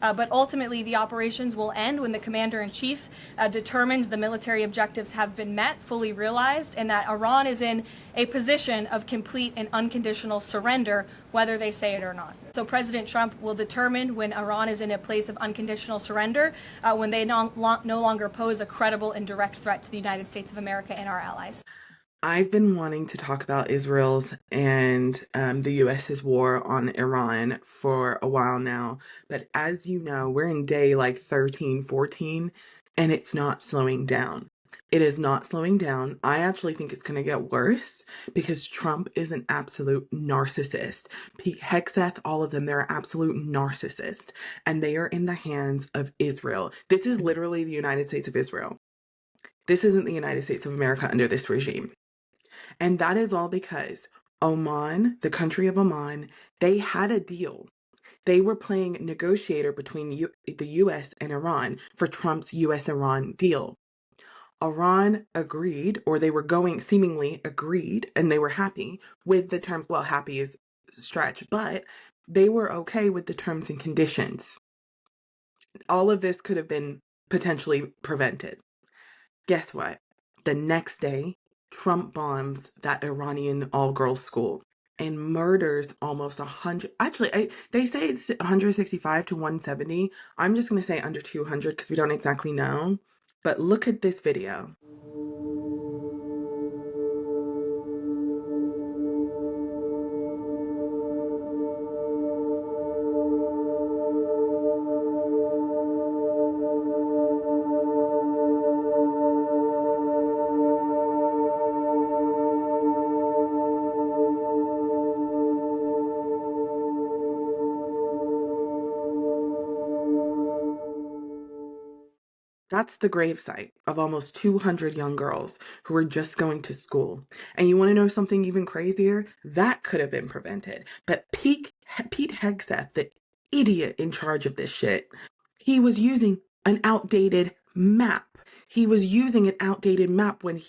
But ultimately, the operations will end when the commander-in-chief determines the military objectives have been met, fully realized, and that Iran is in a position of complete and unconditional surrender, whether they say it or not. So President Trump will determine when Iran is in a place of unconditional surrender, when they no longer pose a credible and direct threat to the United States of America and our allies. I've been wanting to talk about Israel's and the US's war on Iran for a while now. But as you know, we're in day like 13, 14, and it's not slowing down. It is not slowing down. I actually think it's going to get worse because Trump is an absolute narcissist. Pete Hegseth, all of them, they're absolute narcissists. And they are in the hands of Israel. This is literally the United States of Israel. This isn't the United States of America under this regime. And that is all because Oman, the country of Oman, they had a deal. They were playing negotiator between the US and Iran for Trump's US-Iran deal. Iran agreed, or they were seemingly agreed, and they were happy with the terms. Well, happy is a stretch, but they were okay with the terms and conditions. All of this could have been potentially prevented. Guess what? The next day, Trump bombs that Iranian all-girls school and murders almost 100. Actually, they say it's 165 to 170. I'm just going to say under 200 because we don't exactly know. But look at this video. That's the gravesite of almost 200 young girls who were just going to school. And you want to know something even crazier? That could have been prevented. But Pete Hegseth, the idiot in charge of this shit, he was using an outdated map. He was using an outdated map when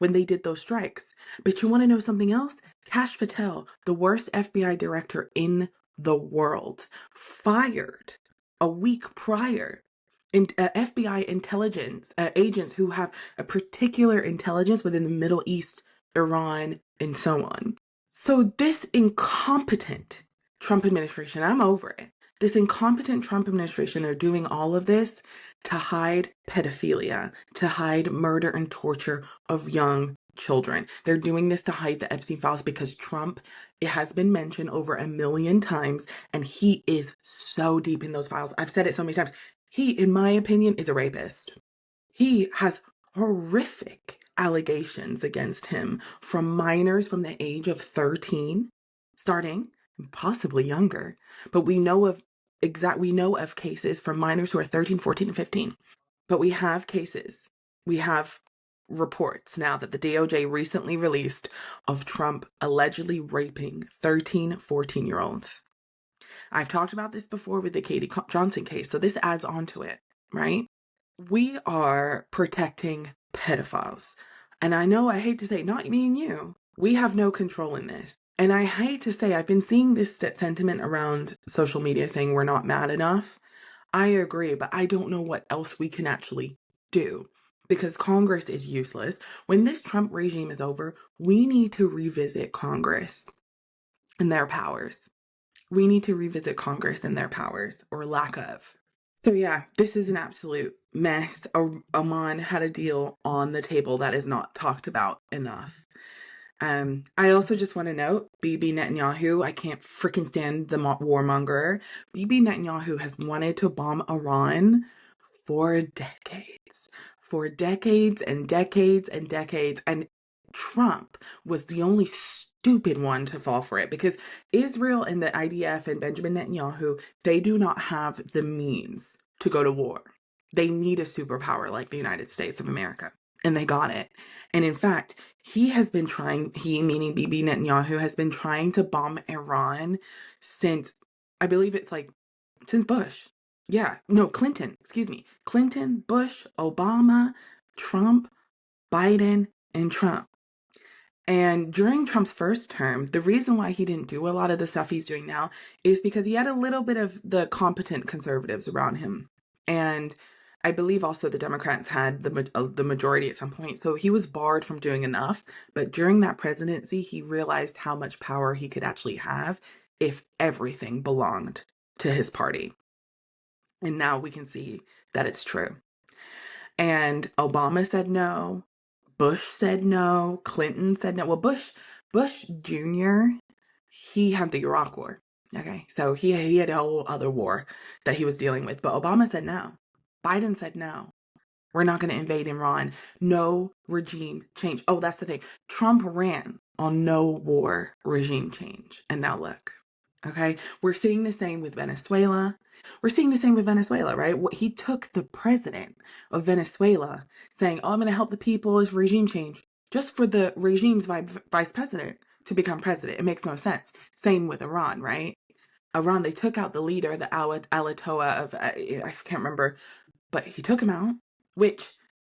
they did those strikes. But you want to know something else? Kash Patel, the worst FBI director in the world, fired a week prior. FBI intelligence agents who have a particular intelligence within the Middle East, Iran, and so on. So this incompetent Trump administration, I'm over it. This incompetent Trump administration are doing all of this to hide pedophilia, to hide murder and torture of young children. They're doing this to hide the Epstein files because Trump, it has been mentioned over 1 million times, and he is so deep in those files. I've said it so many times. He, in my opinion, is a rapist. He has horrific allegations against him from minors from the age of 13, starting, possibly younger. But we know of cases from minors who are 13, 14, and 15. But we have cases. We have reports now that the DOJ recently released of Trump allegedly raping 13, 14-year-olds. I've talked about this before with the Katie Johnson case, so this adds on to it, right? We are protecting pedophiles. And I know I hate to say, not me and you, we have no control in this. And I hate to say, I've been seeing this sentiment around social media saying we're not mad enough. I agree, but I don't know what else we can actually do because Congress is useless. When this Trump regime is over, we need to revisit Congress and their powers. We need to revisit Congress and their powers, or lack of. So yeah, this is an absolute mess. Oman had a deal on the table that is not talked about enough. I also just want to note, Bibi Netanyahu, I can't freaking stand the warmonger. Bibi Netanyahu has wanted to bomb Iran for decades. For decades and decades and decades. And Trump was the only stupid one to fall for it because Israel and the IDF and Benjamin Netanyahu, they do not have the means to go to war. They need a superpower like the United States of America. And they got it. And in fact, he, meaning Bibi Netanyahu, has been trying to bomb Iran since, I believe it's like, since Bush. Yeah, no, Clinton, excuse me. Clinton, Bush, Obama, Trump, Biden, and Trump. And during Trump's first term, the reason why he didn't do a lot of the stuff he's doing now is because he had a little bit of the competent conservatives around him. And I believe also the Democrats had the majority at some point. So he was barred from doing enough. But during that presidency, he realized how much power he could actually have if everything belonged to his party. And now we can see that it's true. And Obama said no. Bush said no. Clinton said no. Well, Bush Jr., he had the Iraq War. Okay, so he had a whole other war that he was dealing with. But Obama said no. Biden said no. We're not going to invade Iran. No regime change. Oh, that's the thing. Trump ran on no war regime change. And now look. Okay, we're seeing the same with Venezuela. We're seeing the same with Venezuela, right? He took the president of Venezuela saying, "Oh, I'm going to help the people as regime change," just for the regime's vice president to become president. It makes no sense. Same with Iran, right? Iran, they took out the leader, the Alatoa of, I can't remember, but he took him out, which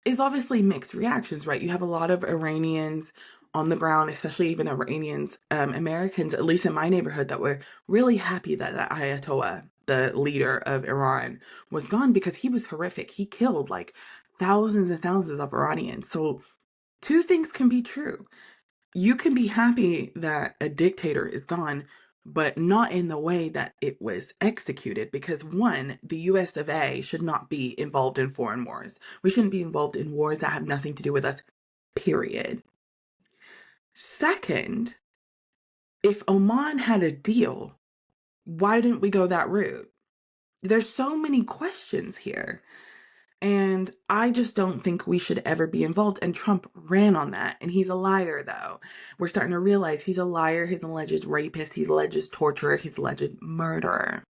is obviously mixed reactions, right? You have a lot of Iranians on the ground, especially even Iranians, Americans, at least in my neighborhood, that were really happy that the Ayatollah, the leader of Iran, was gone because he was horrific. He killed like thousands and thousands of Iranians. So two things can be true. You can be happy that a dictator is gone, but not in the way that it was executed. Because one, the US of A should not be involved in foreign wars. We shouldn't be involved in wars that have nothing to do with us, period. Second, if Oman had a deal, why didn't we go that route? There's so many questions here. And I just don't think we should ever be involved. And Trump ran on that. And he's a liar, though. We're starting to realize he's a liar. He's an alleged rapist. He's an alleged torturer. He's an alleged murderer.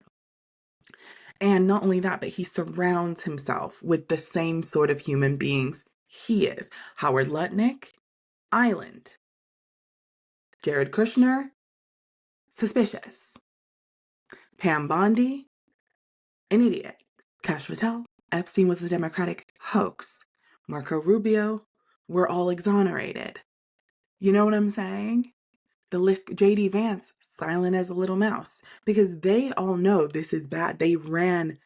And not only that, but he surrounds himself with the same sort of human beings he is. Howard Lutnick, island. Jared Kushner, suspicious. Pam Bondi, an idiot. Kash Patel, Epstein was a Democratic hoax. Marco Rubio, we're all exonerated. You know what I'm saying? The list, J.D. Vance, silent as a little mouse, because they all know this is bad. They ran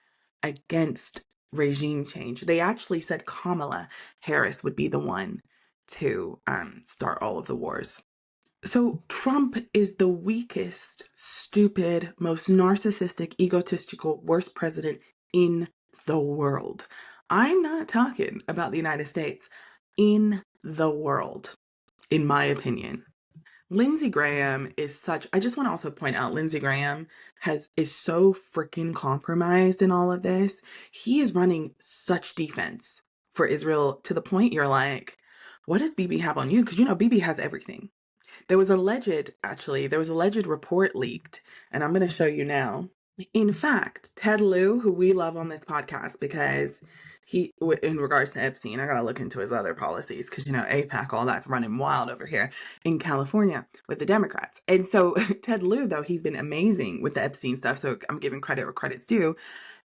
against regime change. They actually said Kamala Harris would be the one to start all of the wars. So Trump is the weakest, stupid, most narcissistic, egotistical, worst president in the world. I'm not talking about the United States. In the world, in my opinion. Lindsey Graham is such, I just want to also point out Lindsey Graham is so freaking compromised in all of this. He is running such defense for Israel to the point you're like, what does Bibi have on you? Because you know Bibi has everything. There was alleged report leaked, and I'm going to show you now. In fact, Ted Lieu, who we love on this podcast because in regards to Epstein, I got to look into his other policies because, you know, APAC, all that's running wild over here in California with the Democrats. And so Ted Lieu, though, he's been amazing with the Epstein stuff. So I'm giving credit where credit's due.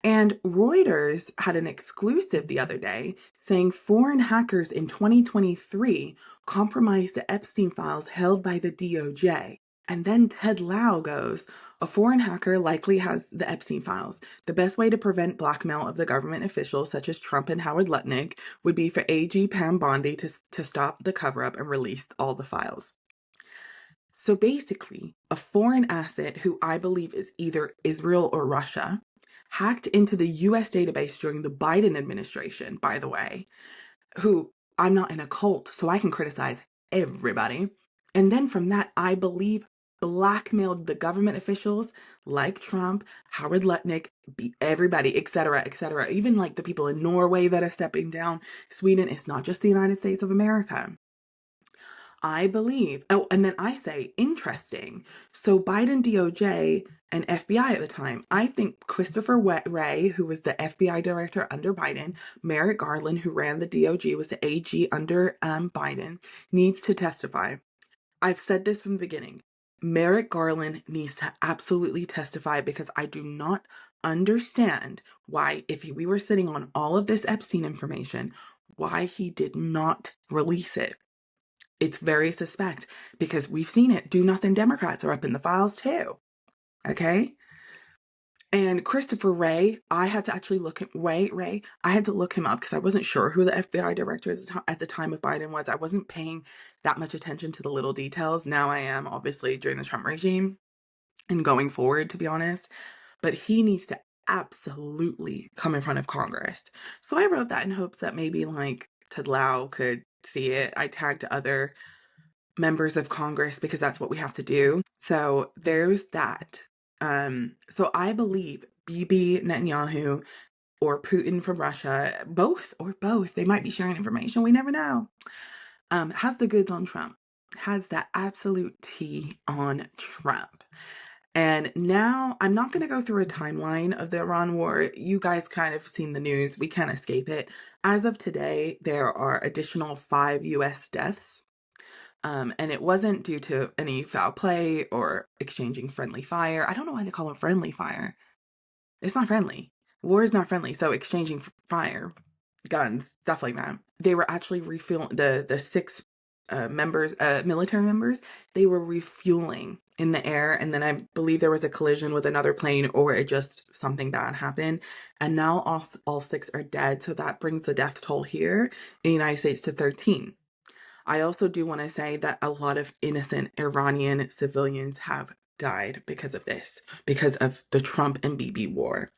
And Reuters had an exclusive the other day saying foreign hackers in 2023 compromised the Epstein files held by the DOJ. And then Ted Lieu goes, a foreign hacker likely has the Epstein files. The best way to prevent blackmail of the government officials, such as Trump and Howard Lutnick, would be for AG Pam Bondi to stop the cover-up and release all the files. So basically, a foreign asset who I believe is either Israel or Russia hacked into the US database during the Biden administration, by the way, who I'm not in a cult, so I can criticize everybody. And then from that, I believe blackmailed the government officials like Trump, Howard Lutnick, everybody, etc., etc. Even like the people in Norway that are stepping down, Sweden. It's not just the United States of America. I believe, oh, and then I say, interesting. So Biden, DOJ, and FBI at the time, I think Christopher Wray, who was the FBI director under Biden, Merrick Garland, who ran the DOJ, was the AG under Biden, needs to testify. I've said this from the beginning. Merrick Garland needs to absolutely testify because I do not understand why, if we were sitting on all of this Epstein information, why he did not release it. It's very suspect because we've seen it. Do nothing Democrats are up in the files too. Okay? And Christopher Wray, I had to actually look at Ray. I had to look him up because I wasn't sure who the FBI director at the time of Biden was. I wasn't paying that much attention to the little details. Now I am, obviously, during the Trump regime and going forward, to be honest. But he needs to absolutely come in front of Congress. So I wrote that in hopes that maybe like Ted Lieu could see it. I tagged other members of Congress because that's what we have to do. So there's that. So I believe Bibi Netanyahu or Putin from Russia, both, they might be sharing information, we never know, has the goods on Trump, has the absolute tea on Trump. And now I'm not going to go through a timeline of the Iran war. You guys kind of seen the news. We can't escape it. As of today, there are additional 5 U.S. deaths. And it wasn't due to any foul play or exchanging friendly fire. I don't know why they call it friendly fire. It's not friendly. War is not friendly. So exchanging fire, guns, stuff like that. They were actually refueling the 6 military members. They were refueling in the air, and then I believe there was a collision with another plane, or it just something bad happened. And now all 6 are dead. So that brings the death toll here in the United States to 13. I also do want to say that a lot of innocent Iranian civilians have died because of this, because of the Trump and Bibi war.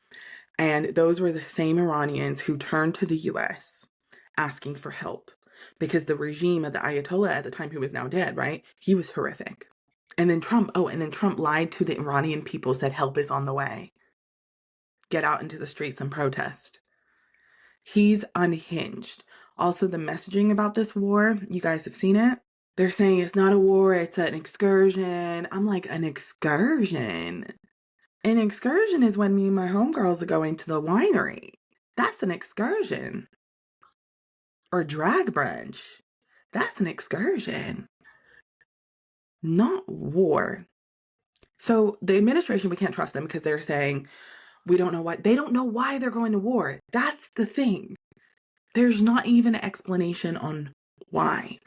And those were the same Iranians who turned to the US asking for help because the regime of the Ayatollah at the time, who was now dead, right? He was horrific. And then Trump lied to the Iranian people, said help is on the way. Get out into the streets and protest. He's unhinged. Also, the messaging about this war, you guys have seen it. They're saying it's not a war, it's an excursion. I'm like, an excursion? An excursion is when me and my homegirls are going to the winery. That's an excursion. Or drag brunch. That's an excursion. Not war. So the administration, we can't trust them because they're saying, we don't know why. They don't know why they're going to war. That's the thing. There's not even an explanation on why.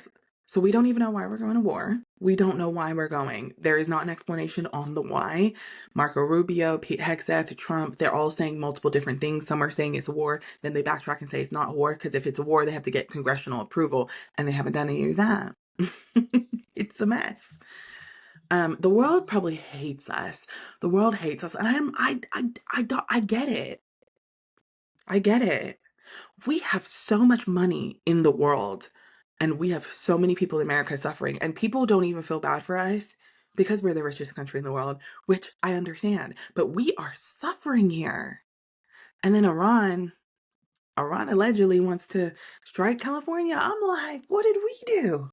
So we don't even know why we're going to war. We don't know why we're going. There is not an explanation on the why. Marco Rubio, Pete Hegseth, Trump, they're all saying multiple different things. Some are saying it's a war. Then they backtrack and say it's not a war because if it's a war, they have to get congressional approval. And they haven't done any of that. It's a mess. The world probably hates us. The world hates us. And I get it. I get it. We have so much money in the world and we have so many people in America suffering, and people don't even feel bad for us because we're the richest country in the world, which I understand, but we are suffering here. And then Iran allegedly wants to strike California. I'm like, what did we do?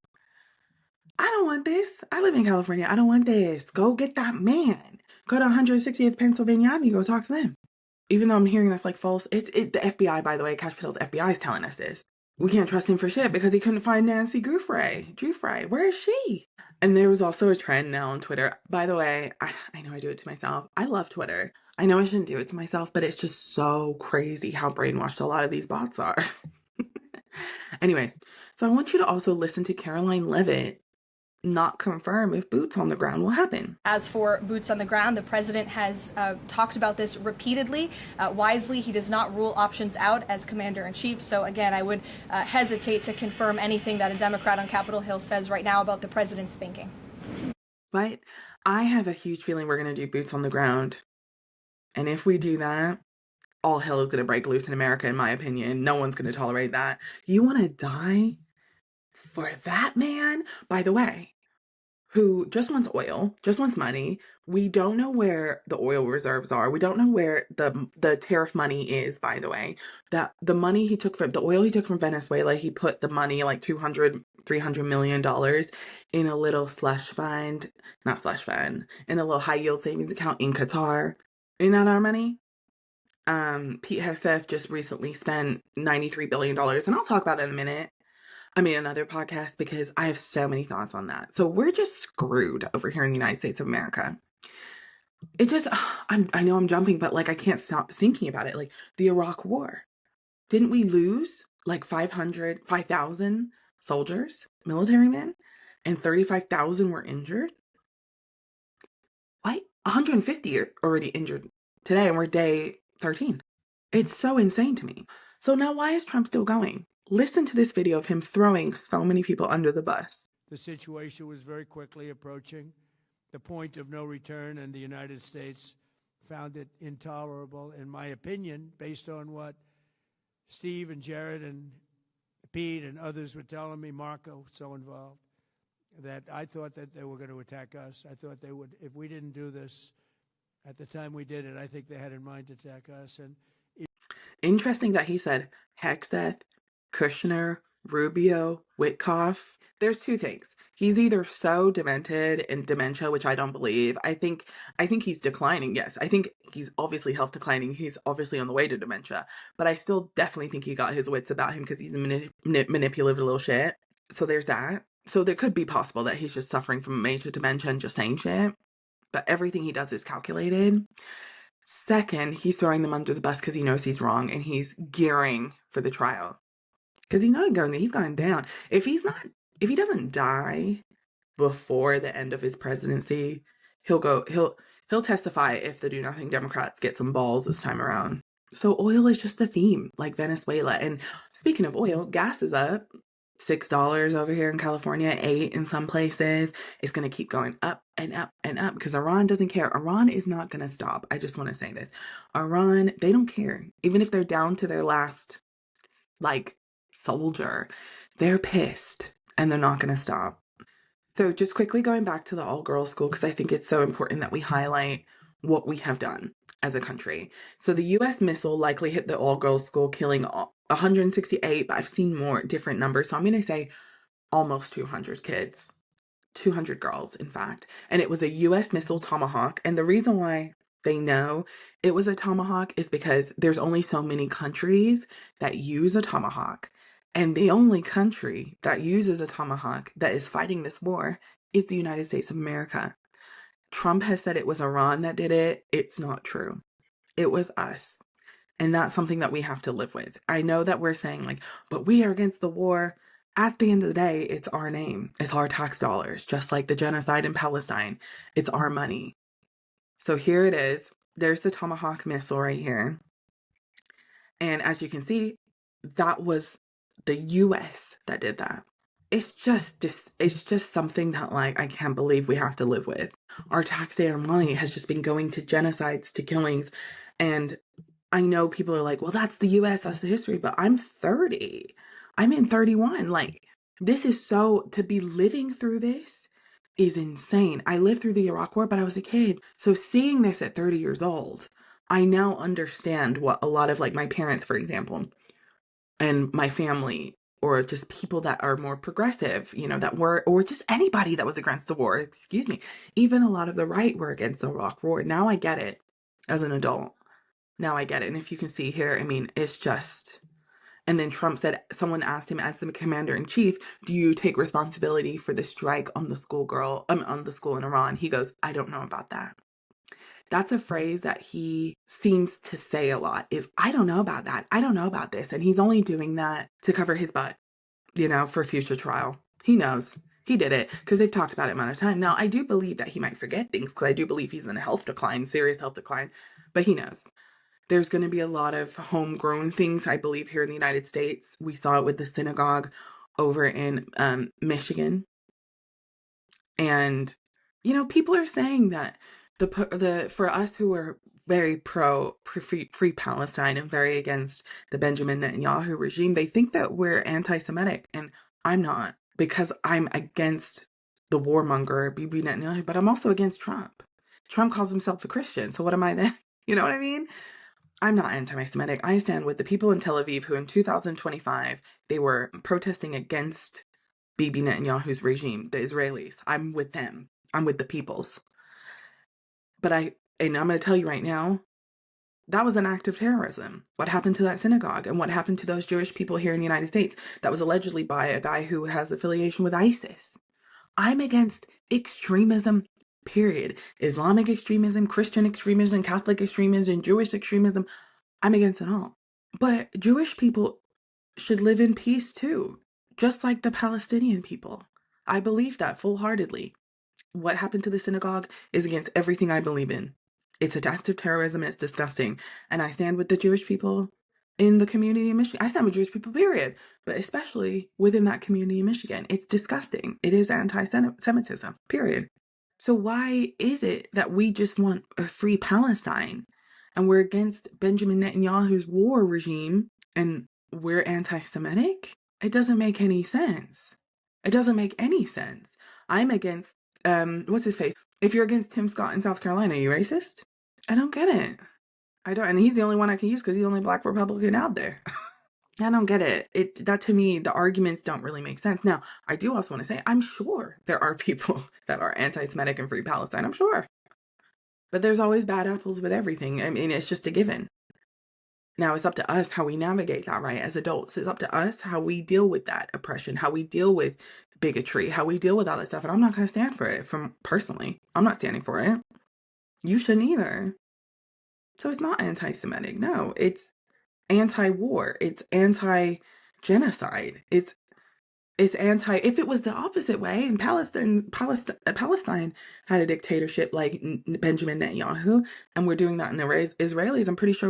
I don't want this. I live in California. I don't want this. Go get that man. Go to 160th Pennsylvania Avenue. Go talk to them. Even though I'm hearing that's like false. The FBI, by the way, Cash Patel's FBI is telling us this. We can't trust him for shit because he couldn't find Nancy Giuffre. Where is she? And there was also a trend now on Twitter. By the way, I know I do it to myself. I love Twitter. I know I shouldn't do it to myself, but it's just so crazy how brainwashed a lot of these bots are. Anyways, so I want you to also listen to Caroline Leavitt not confirm if boots on the ground will happen. As for boots on the ground, the president has talked about this repeatedly. Wisely, he does not rule options out as commander-in-chief. So again, I would hesitate to confirm anything that a Democrat on Capitol Hill says right now about the president's thinking. But I have a huge feeling we're going to do boots on the ground. And if we do that, all hell is going to break loose in America, in my opinion. No one's going to tolerate that. You want to die for that man? By the way, who just wants oil, just wants money. We don't know where the oil reserves are. We don't know where the tariff money is, by the way. That the money he took from the oil he took from Venezuela, he put the money, like $300 million in a little in a little high yield savings account in Qatar. Isn't that our money? Pete Hegseth just recently spent $93 billion, and I'll talk about that in a minute. I mean, another podcast, because I have so many thoughts on that. So we're just screwed over here in the United States of America. It just, I know I'm jumping, but like, I can't stop thinking about it. Like the Iraq War. Didn't we lose like 5,000 soldiers, military men? and 35,000 were injured. What? 150 are already injured today, and we're day 13. It's so insane to me. So now why is Trump still going? Listen to this video of him throwing so many people under the bus. The situation was very quickly approaching the point of no return, and the United States found it intolerable, in my opinion, based on what Steve and Jared and Pete and others were telling me, Marco, so involved, that I thought that they were going to attack us. I thought they would, if we didn't do this at the time we did it, I think they had in mind to attack us. And Interesting that he said Hegseth, Kushner, Rubio, Witkoff. There's two things. He's either so demented and dementia, which I don't believe. I think he's declining. Yes, I think he's obviously health declining. He's obviously on the way to dementia, but I still definitely think he got his wits about him because he's a manipulative little shit. So there's that. So there could be possible that he's just suffering from major dementia and just saying shit. But everything he does is calculated. Second, he's throwing them under the bus because he knows he's wrong and he's gearing for the trial. Because he's going down. If he doesn't die before the end of his presidency, he'll testify if the Do Nothing Democrats get some balls this time around. So oil is just the theme, like Venezuela. And speaking of oil, gas is up. $6 over here in California, $8 in some places. It's going to keep going up and up and up because Iran doesn't care. Iran is not going to stop. I just want to say this. Iran, they don't care. Even if they're down to their last, soldier, they're pissed and they're not going to stop. So just quickly going back to the all-girls school, because I think it's so important that we highlight what we have done as a country. So the U.S. missile likely hit the all-girls school, killing 168, but I've seen more different numbers. So I'm going to say almost 200 kids, 200 girls, in fact. And it was a U.S. missile Tomahawk. And the reason why they know it was a Tomahawk is because there's only so many countries that use a Tomahawk. And the only country that uses a Tomahawk that is fighting this war is the United States of America. Trump has said it was Iran that did it. It's not true. It was us. And that's something that we have to live with. I know that we're saying but we are against the war. At the end of the day, it's our name. It's our tax dollars, just like the genocide in Palestine. It's our money. So here it is. There's the Tomahawk missile right here. And as you can see, that was the U.S. that did that. It's just something that I can't believe we have to live with. Our taxpayer money has just been going to genocides, to killings, and I know people are like, well, that's the U.S., that's the history, but I'm 30. I'm in 31. This is to be living through this is insane. I lived through the Iraq War, but I was a kid. So seeing this at 30 years old, I now understand what a lot of my parents, for example, and my family, or just people that are more progressive, that were, or just anybody that was against the war, excuse me, even a lot of the right were against the Iraq War. Now I get it as an adult. Now I get it. And if you can see here, it's just, and then Trump said, someone asked him as the commander in chief, do you take responsibility for the strike on the school in Iran? He goes, I don't know about that. That's a phrase that he seems to say a lot is, I don't know about that. I don't know about this. And he's only doing that to cover his butt, for future trial. He knows. He did it because they've talked about it amount of time. Now, I do believe that he might forget things because I do believe he's in a health decline, serious health decline, but he knows. There's going to be a lot of homegrown things, I believe, here in the United States. We saw it with the synagogue over in Michigan. And, people are saying that for us who are very free Palestine and very against the Benjamin Netanyahu regime, they think that we're anti-Semitic. And I'm not, because I'm against the warmonger, Bibi Netanyahu, but I'm also against Trump. Trump calls himself a Christian. So what am I then? You know what I mean? I'm not anti-Semitic. I stand with the people in Tel Aviv who in 2025, they were protesting against Bibi Netanyahu's regime, the Israelis. I'm with them. I'm with the peoples. And I'm going to tell you right now, that was an act of terrorism. What happened to that synagogue and what happened to those Jewish people here in the United States that was allegedly by a guy who has affiliation with ISIS. I'm against extremism, period. Islamic extremism, Christian extremism, Catholic extremism, Jewish extremism. I'm against it all. But Jewish people should live in peace too, just like the Palestinian people. I believe that full-heartedly. What happened to the synagogue is against everything I believe in. It's an act of terrorism. It's disgusting. And I stand with the Jewish people in the community in Michigan. I stand with Jewish people, period. But especially within that community in Michigan. It's disgusting. It is anti-Semitism, period. So why is it that we just want a free Palestine and we're against Benjamin Netanyahu's war regime and we're anti-Semitic? It doesn't make any sense. It doesn't make any sense. I'm against, what's his face? If you're against Tim Scott in South Carolina, are you racist? I don't get it. I don't, and he's the only one I can use because he's the only black Republican out there. I don't get it. That to me, the arguments don't really make sense. Now, I do also want to say, I'm sure there are people that are anti-Semitic and free Palestine. I'm sure. But there's always bad apples with everything. I mean, it's just a given. Now, it's up to us how we navigate that, right? As adults, it's up to us how we deal with that oppression, how we deal with bigotry, how we deal with all that stuff. And I'm not going to stand for it personally. I'm not standing for it. You shouldn't either. So it's not anti-Semitic. No, it's anti-war. It's anti-genocide. It's anti. If it was the opposite way, and Palestine had a dictatorship like Benjamin Netanyahu, and we're doing that in the Israelis, I'm pretty sure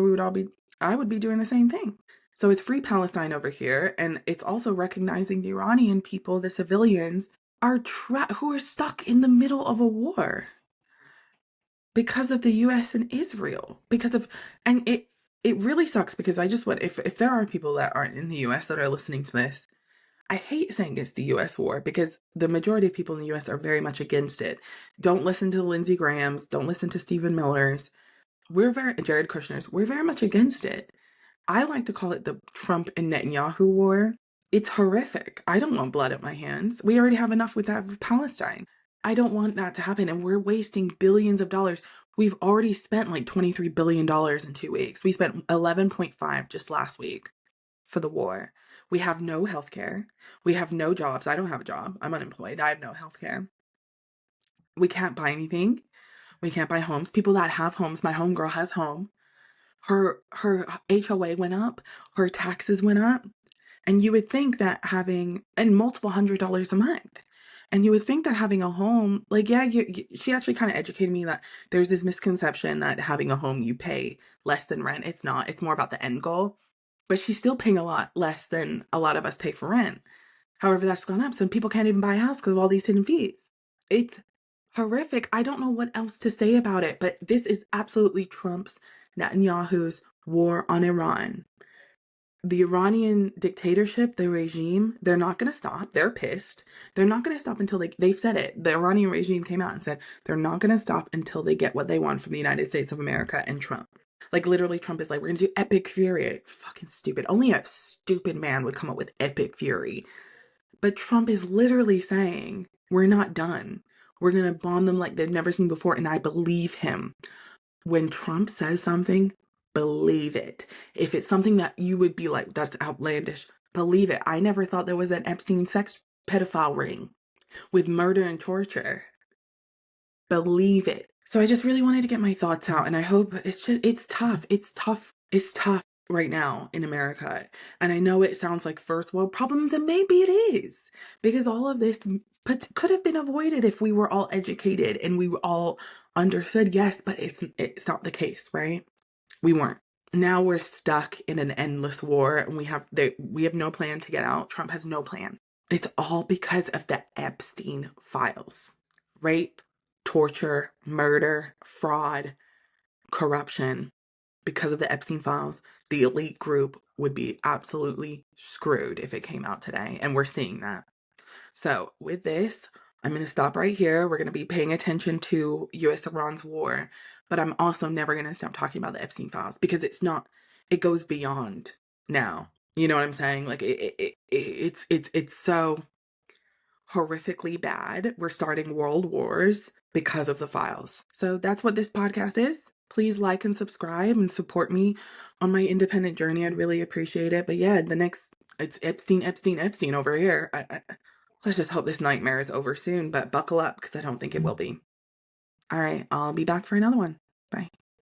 I would be doing the same thing. So it's free Palestine over here, and it's also recognizing the Iranian people, the civilians, who are stuck in the middle of a war because of the U.S. and Israel. And it really sucks because I just want, if there are people that aren't in the U.S. that are listening to this, I hate saying it's the U.S. war because the majority of people in the U.S. are very much against it. Don't listen to Lindsey Graham's. Don't listen to Stephen Miller's. Jared Kushner's. We're very much against it. I like to call it the Trump and Netanyahu war. It's horrific. I don't want blood at my hands. We already have enough with that with Palestine. I don't want that to happen. And we're wasting billions of dollars. We've already spent like $23 billion in 2 weeks. We spent 11.5 just last week for the war. We have no health care. We have no jobs. I don't have a job. I'm unemployed. I have no health care. We can't buy anything. We can't buy homes. People that have homes, my homegirl has home. Her HOA went up. Her taxes went up. And you would think that and multiple $100s a month. And you would think that having a home, like, yeah, she actually kind of educated me that there's this misconception that having a home, you pay less than rent. It's not. It's more about the end goal. But she's still paying a lot less than a lot of us pay for rent. However, that's gone up. So people can't even buy a house because of all these hidden fees. It's horrific. I don't know what else to say about it, but this is absolutely Trump's, Netanyahu's war on Iran. The Iranian dictatorship, the regime, they're not going to stop. They're pissed. They're not going to stop until they've said it. The Iranian regime came out and said they're not going to stop until they get what they want from the United States of America and Trump. Like, literally, Trump is like, we're going to do epic fury. Fucking stupid. Only a stupid man would come up with epic fury. But Trump is literally saying, we're not done. We're going to bomb them like they've never seen before. And I believe him. When Trump says something, believe it. If it's something that you would be like, that's outlandish, believe it. I never thought there was an Epstein sex pedophile ring with murder and torture. Believe it. So I just really wanted to get my thoughts out, and I hope it's tough. It's tough right now in America. And I know it sounds like first world problems, and maybe it is, because all of this could have been avoided if we were all educated and we all understood. Yes, but it's not the case, right? We weren't. Now we're stuck in an endless war, and we have no plan to get out. Trump has no plan. It's all because of the Epstein files. Rape, torture, murder, fraud, corruption. Because of the Epstein files, the elite group would be absolutely screwed if it came out today. And we're seeing that. So with this, I'm going to stop right here. We're going to be paying attention to U.S.-Iran's war. But I'm also never going to stop talking about the Epstein files because it goes beyond now. You know what I'm saying? Like, it's so horrifically bad. We're starting world wars because of the files. So that's what this podcast is. Please like and subscribe and support me on my independent journey. I'd really appreciate it. But yeah, it's Epstein over here. Let's just hope this nightmare is over soon, but buckle up because I don't think it will be. All right, I'll be back for another one. Bye.